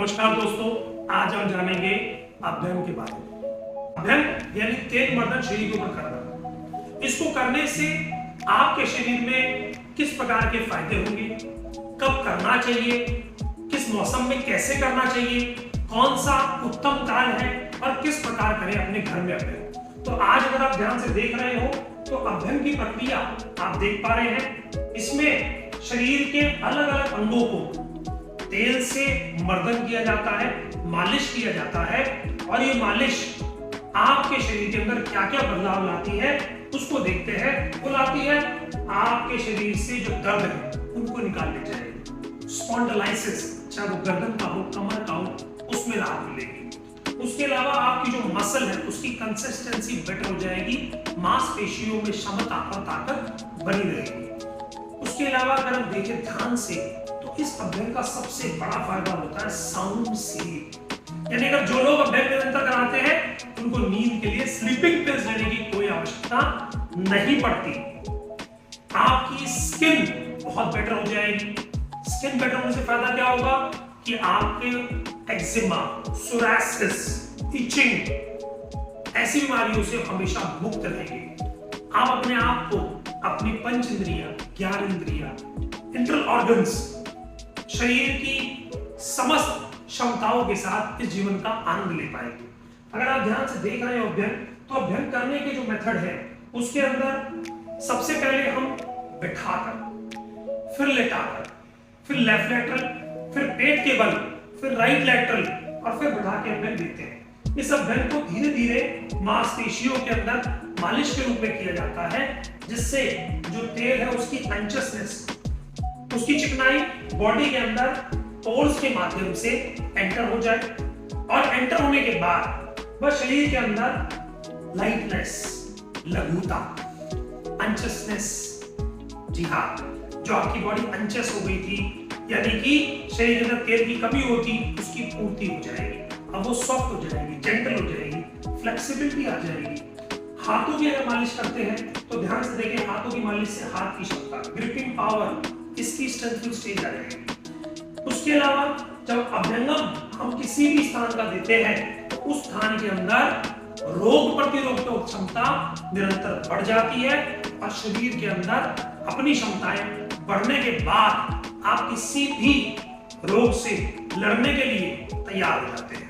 नमस्कार दोस्तों, आज हम जानेंगे अभ्यंग के बारे में। अभ्यंग यानी तेल मर्दन शरीर के ऊपर करना। इसको करने से आपके शरीर में किस प्रकार के फायदे होंगे, कब करना चाहिए, किस मौसम में कैसे करना चाहिए, कौन सा उत्तम काल है और किस प्रकार करें अपने घर में अभ्यंग। तो आज अगर आप ध्यान से देख रहे हो तो अभ्यंग की प्रक्रिया आप देख पा रहे हैं। इसमें शरीर के अलग अलग अंगों को तेल से मर्दन किया जाता है, मालिश किया जाता है और ये मालिश आपके शरीर के अंदर क्या क्या बदलाव लाती है उसको देखते हैं। वो लाती है आपके शरीर से जो दर्द है उनको निकाल ले जाएगी। स्पॉन्डिलाइसिस, चाहे वो गर्दन का हो, कमर का हो, उसमें राहत मिलेगी। उसके अलावा आपकी जो मसल है उसकी कंसिस्टेंसी बेटर हो जाएगी, मांसपेशियों में क्षमता और ताकत बनी रहेगी। उसके अलावा अगर हम देखें ध्यान से तो इस अभ्यंग का सबसे बड़ा फायदा होता है साउंड स्लीप। यानी अगर जो लोग अभ्यंग निरंतर कराते हैं उनको नींद के लिए स्लीपिंग पिल्स लेने की कोई आवश्यकता नहीं पड़ती। आपकी स्किन बहुत बेटर हो जाएगी। स्किन बेटर होने से फायदा क्या होगा कि आपके एक्जिमा, सोरायसिस, इचिंग ऐसी बीमारियों से हमेशा मुक्त रहेंगे। आप अपने आप को अपनी पंच इंद्रियां, ज्ञानेंद्रियां, इंटरनल ऑर्गन्स, शरीर की समस्त क्षमताओं के साथ इस जीवन का आनंद ले पाएंगे। अगर आप ध्यान से देख रहे हो अभ्यंग, तो अभ्यंग करने के जो मेथड है उसके अंदर सबसे पहले हम बिठाकर, फिर लेटाकर, फिर लेफ्ट लैटरल, फिर पेट के बल, फिर राइट लैटरल और फिर बढ़ा के अभ्यंग देते हैं। इस अभ्यंग को धीरे धीरे मांसपेशियों के अंदर मालिश के रूप में किया जाता है, जिससे जो तेल है उसकी अंचसनेस, उसकी चिकनाई बॉडी के अंदर पोर्स के माध्यम से एंटर हो जाए और एंटर होने के बाद वह शरीर के अंदर लाइटनेस, लघुता, अंचसनेस, जी हाँ, जो आपकी बॉडी अंचस हो गई थी यानी कि शरीर के अंदर तेल की कमी होती उसकी पूर्ति हो जाएगी। अब वो सॉफ्ट हो जाएगी, जेंटल हो जाएगी, फ्लेक्सिबिलिटी आ जाएगी। हाथों की अगर मालिश करते हैं तो ध्यान से देखें, हाथों की मालिश से हाथ की क्षमता, ग्रिपिंग पावर, इसकी स्ट्रेंथ स्टेज आ जाएगी। उसके अलावा जब अभ्यंगम हम किसी भी स्थान का देते हैं तो उस स्थान के अंदर रोग प्रतिरोधक क्षमता निरंतर बढ़ जाती है और शरीर के अंदर अपनी क्षमताएं बढ़ने के बाद आप किसी भी रोग से लड़ने के लिए तैयार हो जाते हैं।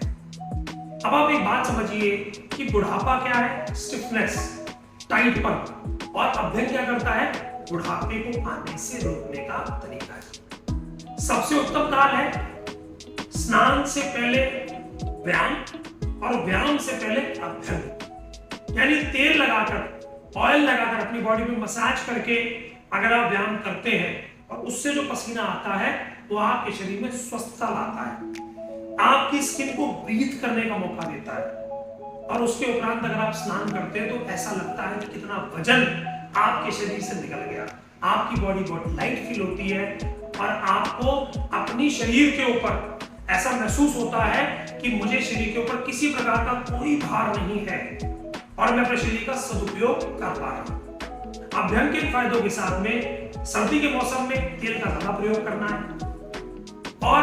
अब आप एक बात समझिए कि बुढ़ापा क्या है? स्टिफनेस, टाइटपन, और अभ्यंग क्या करता है? बुढ़ापे को आने से रोकने का तरीका है। सबसे उत्तम काल है स्नान से पहले व्यायाम और व्यायाम से पहले अभ्यंग। यानी तेल लगाकर, ऑयल लगाकर अपनी बॉडी में मसाज करके अगर आप व्यायाम करते हैं और उससे जो पसीना आता है वो आपके शरीर में स्वस्थता लाता है, आपकी स्किन को ब्रीथ करने का मौका देता है और उसके उपरांत अगर आप स्नान करते हैं तो ऐसा लगता है कि कितना वजन आपके शरीर से निकल गया। आपकी बॉडी बहुत लाइट फील होती है और आपको अपनी शरीर के ऊपर ऐसा महसूस होता है कि मुझे शरीर के ऊपर किसी प्रकार का कोई भार नहीं है और मैं अपने शरीर का सदुपयोग कर पा रहा हूं। अभ्यंग के फायदों के साथ में सर्दी के मौसम में तेल का ज्यादा प्रयोग करना है और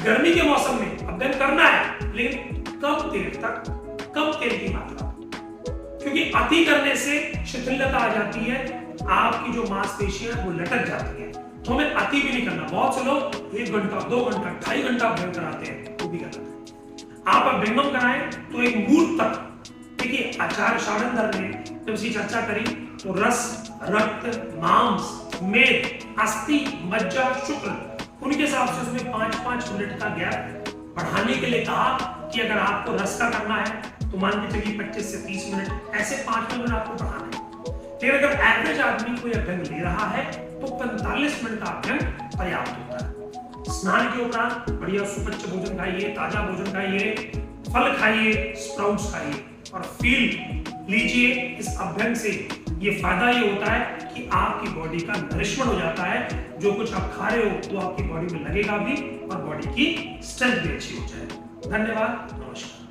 गर्मी के मौसम में अभ्यंग करना है, लेकिन कम देर तक, कम तेल की मात्रा, क्योंकि अति करने से शिथिलता आ जाती है, आपकी जो मांसपेशियां वो लटक जाती है। तो हमें अति भी नहीं करना। बहुत से लोग 1 घंटा, 2 घंटा, 2.5 घंटा अभ्यंग कराते हैं, वो भी गलत है। आप अभ्यंगम कराएं तो एक मूल तक, देखिए आचार्य शारंधर ने जब इसकी चर्चा करी तो रस, रक्त, मांस, मेद, अस्थि, मज्जा, शुक्र, उनके हिसाब से उसमें 5-5 मिनट का गैप बढ़ाने के लिए कहा कि अगर आपको रस का करना है तो मान के चलिए 25 से 30 मिनट, ऐसे 5 मिनट आपको बढ़ाना है। लेकिन अगर एवरेज आदमी कोई अभ्यंग ले रहा है तो 45 मिनट का अभ्यंग पर्याप्त होता है। स्नान के उपरांत बढ़िया सुपच्च भोजन खाइए, ताजा भोजन खाइए, फल खाइए, स्प्राउट्स खाइए और फील लीजिए इस अभ्यंग से। ये फायदा ये होता है कि आपकी बॉडी का नरिशमेंट हो जाता है, जो कुछ आप खा रहे हो वो आपकी बॉडी में लगेगा भी और बॉडी की स्ट्रेंथ भी अच्छी हो जाएगी। धन्यवाद, नमस्कार।